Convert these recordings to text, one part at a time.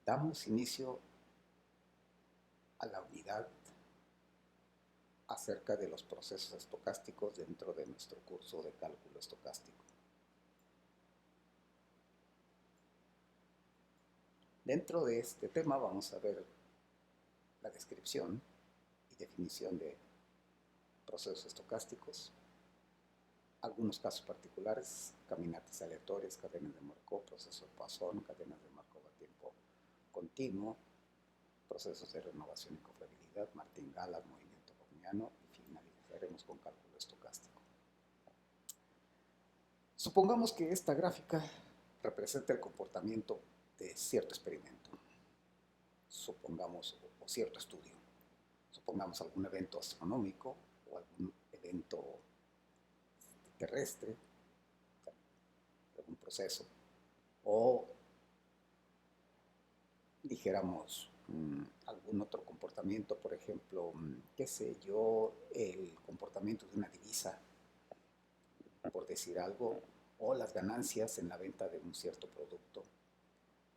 Damos inicio a la unidad acerca de los procesos estocásticos dentro de nuestro curso de cálculo estocástico. Dentro de este tema vamos a ver la descripción y definición de procesos estocásticos, algunos casos particulares, caminatas aleatorias, cadenas de Markov, proceso de Poisson, cadenas de Markov a tiempo continuo, procesos de renovación y confiabilidad, martingala, movimiento browniano, y finalizaremos con cálculo estocástico. Supongamos que esta gráfica representa el comportamiento de cierto experimento, supongamos, o cierto estudio, supongamos algún evento astronómico o algún evento terrestre, algún proceso, o dijéramos algún otro comportamiento, por ejemplo, qué sé yo, el comportamiento de una divisa, por decir algo, o las ganancias en la venta de un cierto producto,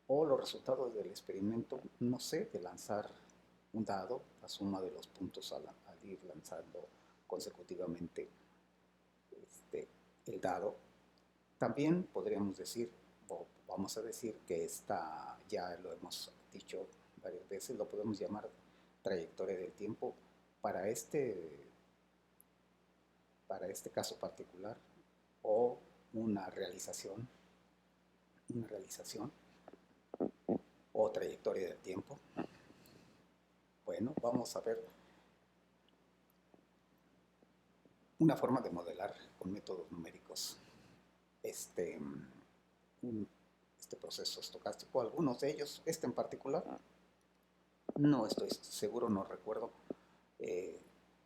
o los resultados del experimento, no sé, de lanzar un dado, la suma de los puntos al ir lanzando consecutivamente el dado. También podríamos decir, o vamos a decir que esta, ya lo hemos dicho varias veces, lo podemos llamar trayectoria del tiempo para este caso particular, o una realización o trayectoria del tiempo. Bueno, vamos a ver una forma de modelar con métodos numéricos este, este proceso estocástico. Algunos de ellos, este en particular, no estoy seguro, no recuerdo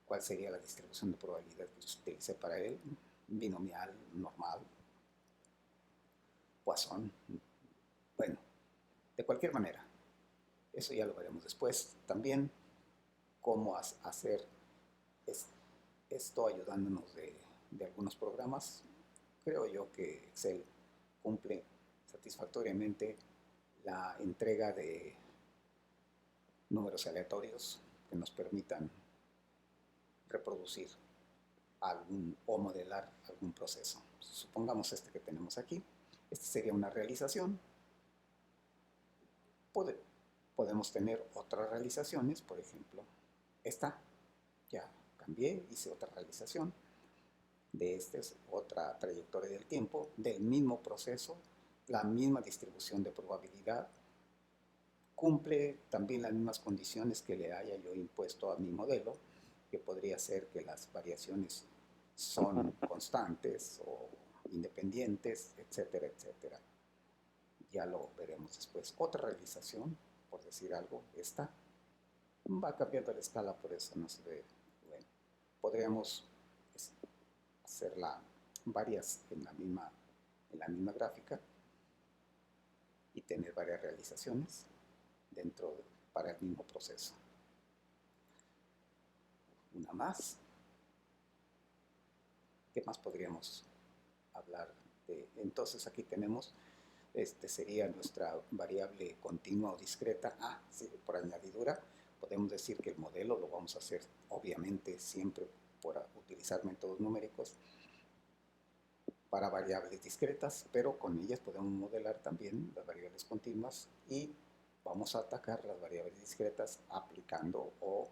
cuál sería la distribución de probabilidad que utilicé para él, binomial, normal, Poisson. Bueno, de cualquier manera, eso ya lo veremos después. También cómo hacer esto ayudándonos de algunos programas. Creo yo que Excel cumple satisfactoriamente la entrega de números aleatorios que nos permitan reproducir algún o modelar algún proceso. Supongamos este que tenemos aquí. Este sería una realización. Podemos tener otras realizaciones, por ejemplo, esta. Ya cambié, hice otra realización. De esta es otra trayectoria del tiempo, del mismo proceso, la misma distribución de probabilidad, cumple también las mismas condiciones que le haya yo impuesto a mi modelo, que podría ser que las variaciones son constantes o independientes, etcétera, etcétera. Ya lo veremos después. Otra realización, por decir algo, esta va cambiando la escala, por eso no se ve. Bueno, podríamos hacerla varias en la misma gráfica y tener varias realizaciones para el mismo proceso. Una más. ¿Qué más podríamos hablar de? Entonces aquí tenemos, sería nuestra variable continua o discreta. Sí, por añadidura, podemos decir que el modelo lo vamos a hacer, obviamente, siempre por utilizar métodos numéricos para variables discretas, pero con ellas podemos modelar también las variables continuas y vamos a atacar las variables discretas aplicando o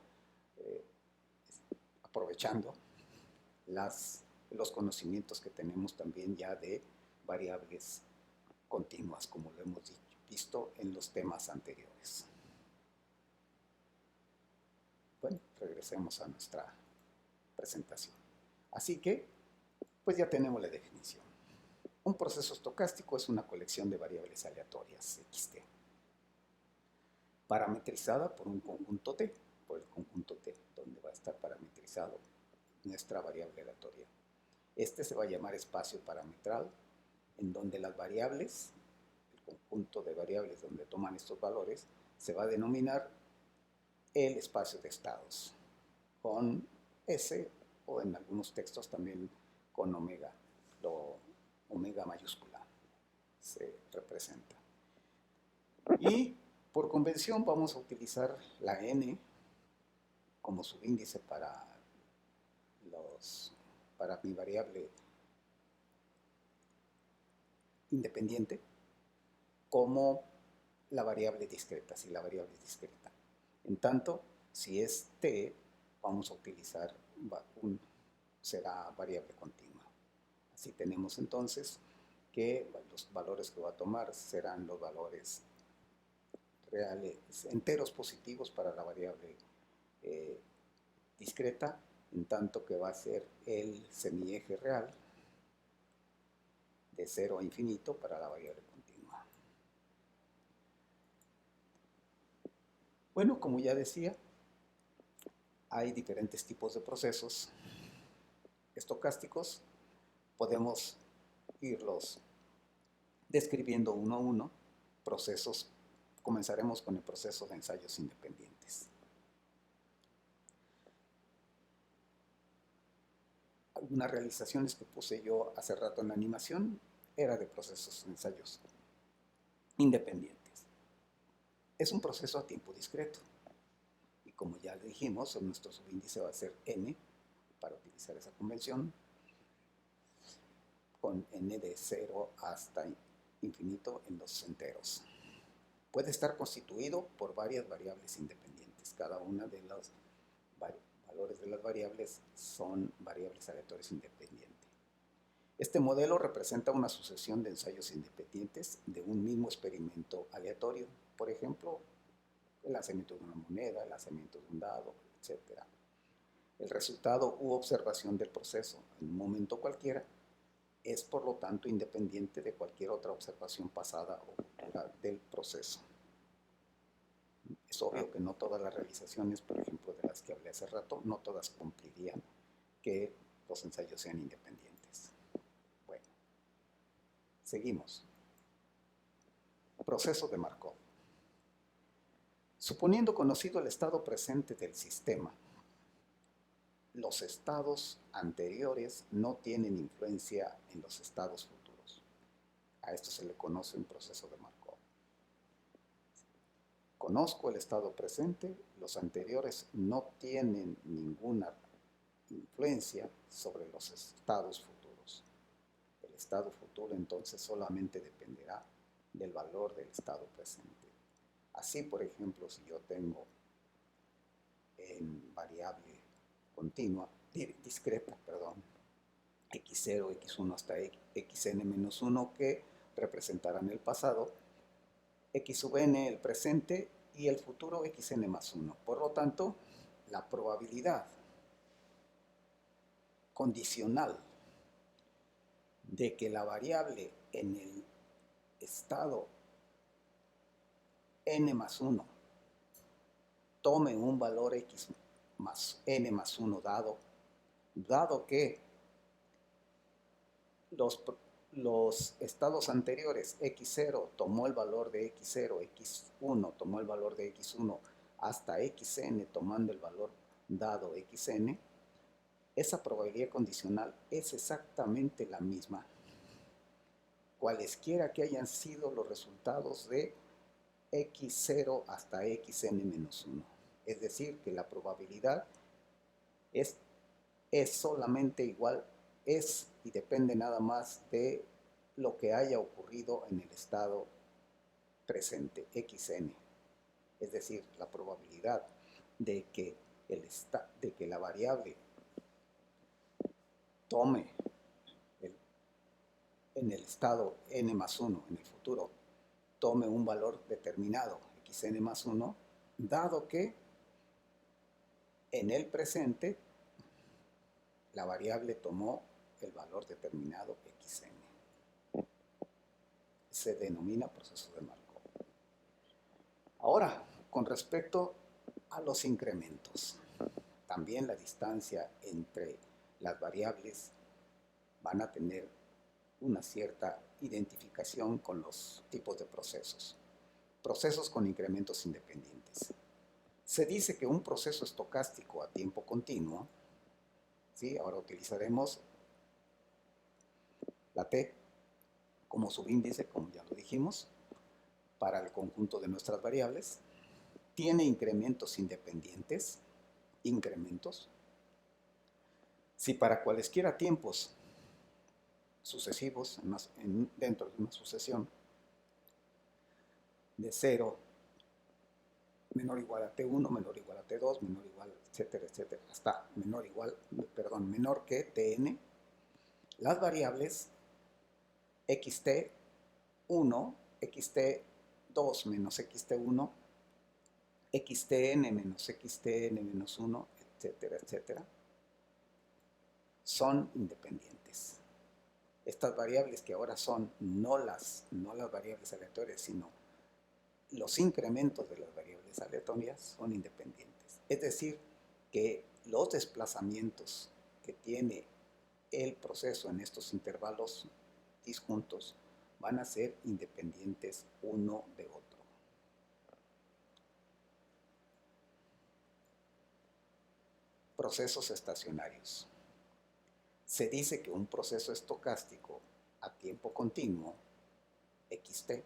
aprovechando los conocimientos que tenemos también ya de variables continuas, como lo hemos visto en los temas anteriores. Bueno, regresemos a nuestra presentación. Así que, pues ya tenemos la definición. Un proceso estocástico es una colección de variables aleatorias XT, parametrizada por un conjunto T, por el conjunto T, donde va a estar parametrizado nuestra variable aleatoria. Este se va a llamar espacio parametral, en donde las variables, el conjunto de variables donde toman estos valores, se va a denominar el espacio de estados, con S o en algunos textos también con omega, omega mayúscula se representa. Y Por convención vamos a utilizar la n como subíndice para mi variable independiente, como la variable discreta, si la variable es discreta. En tanto, si es t, vamos a utilizar será variable continua. Así tenemos entonces que los valores que va a tomar serán los valores reales, enteros positivos para la variable discreta, en tanto que va a ser el semieje real de 0 a infinito para la variable continua. Bueno, como ya decía, hay diferentes tipos de procesos estocásticos. Podemos irlos describiendo uno a uno. Procesos, comenzaremos con el proceso de ensayos independientes. Algunas realizaciones que puse yo hace rato en la animación era de procesos de ensayos independientes. Es un proceso a tiempo discreto. Y como ya le dijimos, nuestro subíndice va a ser n, para utilizar esa convención, con n de 0 hasta infinito en los enteros. Puede estar constituido por varias variables independientes. Cada una de los valores de las variables son variables aleatorias independientes. Este modelo representa una sucesión de ensayos independientes de un mismo experimento aleatorio. Por ejemplo, el lanzamiento de una moneda, el lanzamiento de un dado, etc. El resultado u observación del proceso en un momento cualquiera es, por lo tanto, independiente de cualquier otra observación pasada o futura del proceso. Es obvio que no todas las realizaciones, por ejemplo, de las que hablé hace rato, no todas cumplirían que los ensayos sean independientes. Bueno, seguimos. Proceso de Markov. Suponiendo conocido el estado presente del sistema, los estados anteriores no tienen influencia en los estados futuros. A esto se le conoce un proceso de Markov. Conozco el estado presente, los anteriores no tienen ninguna influencia sobre los estados futuros. El estado futuro entonces solamente dependerá del valor del estado presente. Así, por ejemplo, si yo tengo en variable continua, discreta, x0, x1 hasta xn-1 que representarán el pasado, x sub n el presente y el futuro xn más 1. Por lo tanto, la probabilidad condicional de que la variable en el estado n más 1 tome un valor x más n más 1 dado que los estados anteriores, x0 tomó el valor de x0, x1 tomó el valor de x1, hasta xn tomando el valor dado xn, esa probabilidad condicional es exactamente la misma, cualesquiera que hayan sido los resultados de x0 hasta xn-1. Es decir, que la probabilidad es solamente igual, es y depende nada más de lo que haya ocurrido en el estado presente, xn. Es decir, la probabilidad de que la variable tome en el estado n más 1, en el futuro, tome un valor determinado, xn más 1, dado que en el presente la variable tomó el valor determinado xn. Se denomina proceso de Markov. Ahora, con respecto a los incrementos, también la distancia entre las variables van a tener una cierta identificación con los tipos de procesos. Procesos con incrementos independientes. Se dice que un proceso estocástico a tiempo continuo, ¿sí? Ahora utilizaremos la t como subíndice, como ya lo dijimos, para el conjunto de nuestras variables, tiene incrementos independientes, incrementos. Si para cualesquiera tiempos sucesivos dentro de una sucesión de 0 menor o igual a t1, menor o igual a t2, menor o igual, etcétera, etcétera, hasta menor que tn, las variables xt1, xt2 menos xt1, xtn menos xtn menos 1, etcétera, etcétera, son independientes. Estas variables que ahora son no las variables aleatorias, sino los incrementos de las variables aleatorias son independientes. Es decir, que los desplazamientos que tiene el proceso en estos intervalos disjuntos van a ser independientes uno de otro. Procesos estacionarios. Se dice que un proceso estocástico a tiempo continuo, xt,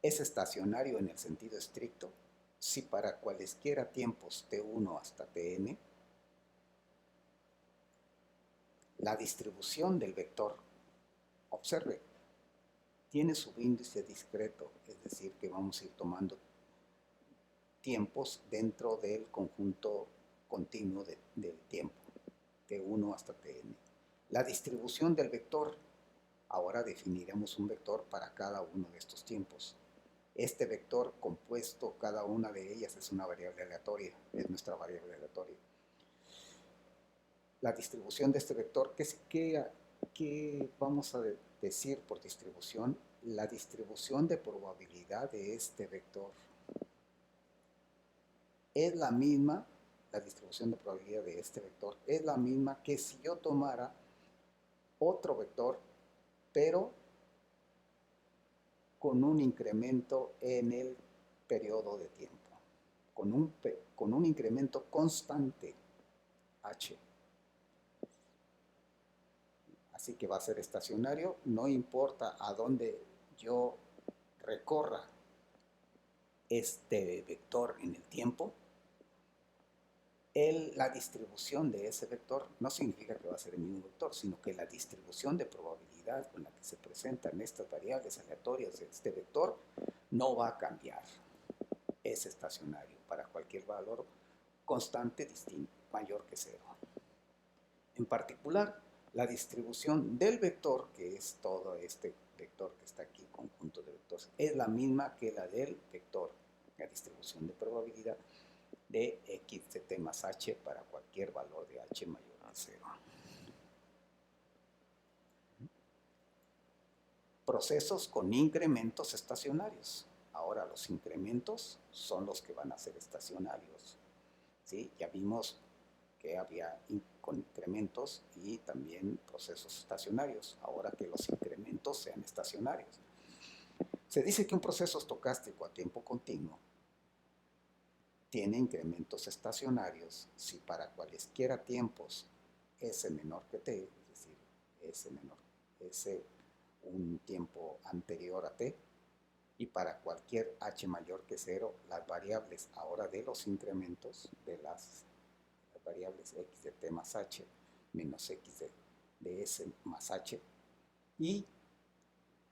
es estacionario en el sentido estricto si para cualesquiera tiempos t1 hasta tn, la distribución del vector, observe, tiene subíndice discreto, es decir, que vamos a ir tomando tiempos dentro del conjunto continuo del tiempo, t1 hasta tn. La distribución del vector, ahora definiremos un vector para cada uno de estos tiempos. Este vector compuesto, cada una de ellas es una variable aleatoria, es nuestra variable aleatoria. La distribución de este vector, ¿qué vamos a decir por distribución? La distribución de probabilidad de este vector es la misma, la distribución de probabilidad de este vector es la misma que si yo tomara otro vector, pero con un incremento en el periodo de tiempo, con un incremento constante h. Así que va a ser estacionario, no importa a dónde yo recorra este vector en el tiempo, la distribución de ese vector no significa que va a ser el mismo vector, sino que la distribución de probabilidad con la que se presentan estas variables aleatorias de este vector no va a cambiar. Es estacionario para cualquier valor constante distinto, mayor que 0. En particular, la distribución del vector, que es todo este vector que está aquí, conjunto de vectores, es la misma que la del vector, la distribución de probabilidad de x de t más h para cualquier valor de h mayor a 0. Procesos con incrementos estacionarios. Ahora los incrementos son los que van a ser estacionarios. ¿Sí? Ya vimos que había con incrementos y también procesos estacionarios. Ahora que los incrementos sean estacionarios. Se dice que un proceso estocástico a tiempo continuo tiene incrementos estacionarios si para cualesquiera tiempos s menor que t, es decir, s un tiempo anterior a t, y para cualquier h mayor que 0, las variables ahora de los incrementos de las variables x de t más h menos x de s más h, y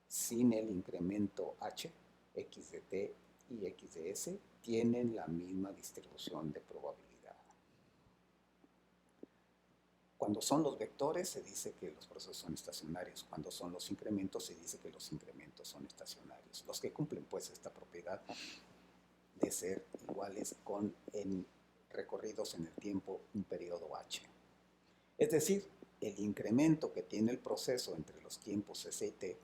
sin el incremento h, x de t y x de s tienen la misma distribución de probabilidad. Cuando son los vectores se dice que los procesos son estacionarios. Cuando son los incrementos se dice que los incrementos son estacionarios. Los que cumplen pues esta propiedad de ser iguales en recorridos en el tiempo un periodo h. Es decir, el incremento que tiene el proceso entre los tiempos s y t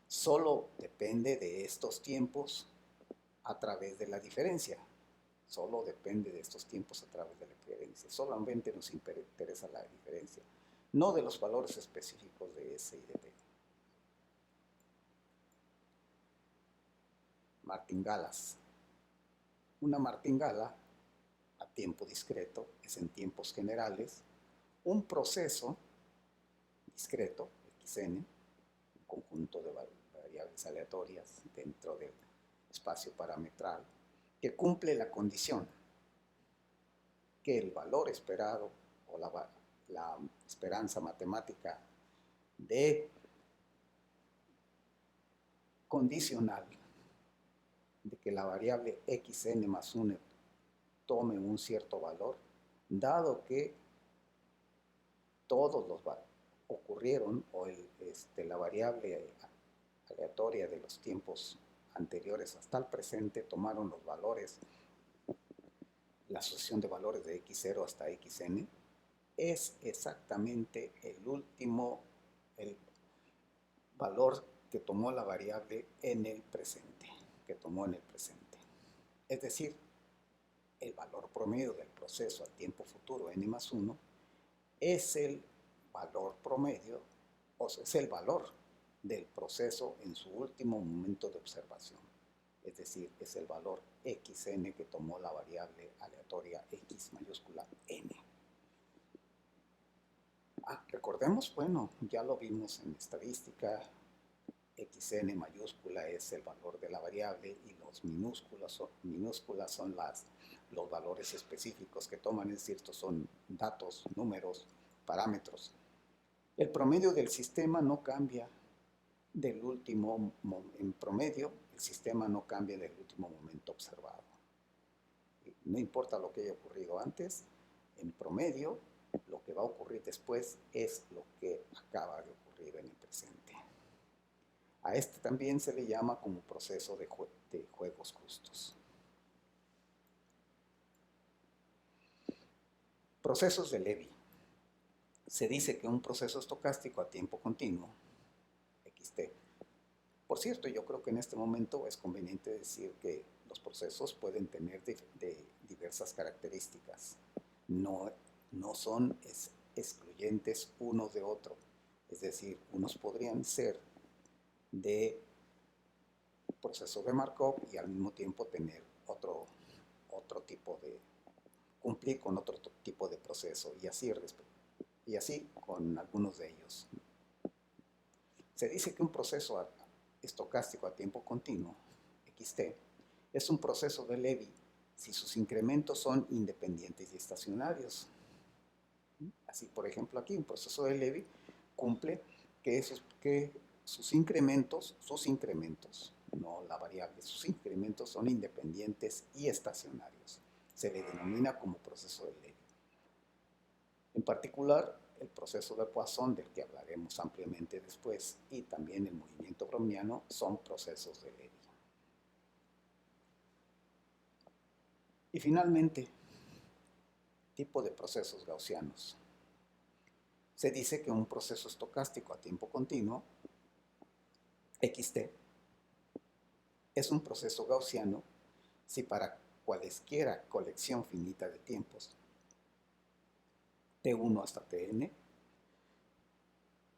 solo depende de estos tiempos a través de la diferencia. Solo depende de estos tiempos a través de la diferencia. Solamente nos interesa la diferencia, no de los valores específicos de S y de T. Martingalas. Una martingala a tiempo discreto es en tiempos generales un proceso discreto, xn, un conjunto de variables variables aleatorias dentro del espacio parametral que cumple la condición que el valor esperado o la esperanza matemática de condicional de que la variable xn más 1 tome un cierto valor, dado que todos los ocurrieron o la variable aleatoria de los tiempos anteriores hasta el presente tomaron los valores, la asociación de valores de x0 hasta xn, es exactamente el valor que tomó la variable en el presente, Es decir, el valor promedio del proceso al tiempo futuro n más 1 es el valor promedio, o sea, es el valor del proceso en su último momento de observación. Es decir, es el valor xn que tomó la variable aleatoria x mayúscula n. Recordemos, bueno, ya lo vimos en estadística, xn mayúscula es el valor de la variable y los minúsculas son los valores específicos que toman, es decir, estos son datos, números, parámetros. El promedio del sistema no cambia en promedio, el sistema no cambia del último momento observado. No importa lo que haya ocurrido antes, en promedio, lo que va a ocurrir después es lo que acaba de ocurrir en el presente. A este también se le llama como proceso de juegos justos. Procesos de Levy. Se dice que un proceso estocástico a tiempo continuo, xt. Por cierto, yo creo que en este momento es conveniente decir que los procesos pueden tener diversas características. No son excluyentes unos de otro. Es decir, unos podrían ser de proceso de Markov y al mismo tiempo tener otro tipo de, cumplir con otro tipo de proceso y así con algunos de ellos. Se dice que un proceso estocástico a tiempo continuo, xt, es un proceso de Levy si sus incrementos son independientes y estacionarios. Así, por ejemplo, aquí un proceso de Levy cumple que sus incrementos, no la variable, sus incrementos son independientes y estacionarios. Se le denomina como proceso de Levy. En particular, el proceso de Poisson, del que hablaremos ampliamente después, y también el movimiento browniano son procesos de Levy. Y finalmente, tipo de procesos gaussianos. Se dice que un proceso estocástico a tiempo continuo, xt, es un proceso gaussiano si para cualesquiera colección finita de tiempos, t1 hasta tn,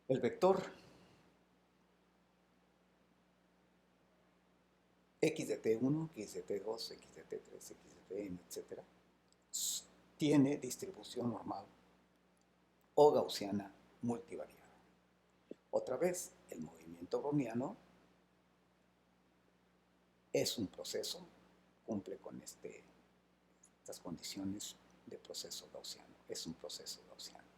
el vector x de t1, x de t2, x de t3, x de tn, etc., tiene distribución normal o gaussiana multivariada. Otra vez, el movimiento browniano es un proceso, cumple con estas condiciones de proceso gaussiano, es un proceso gaussiano.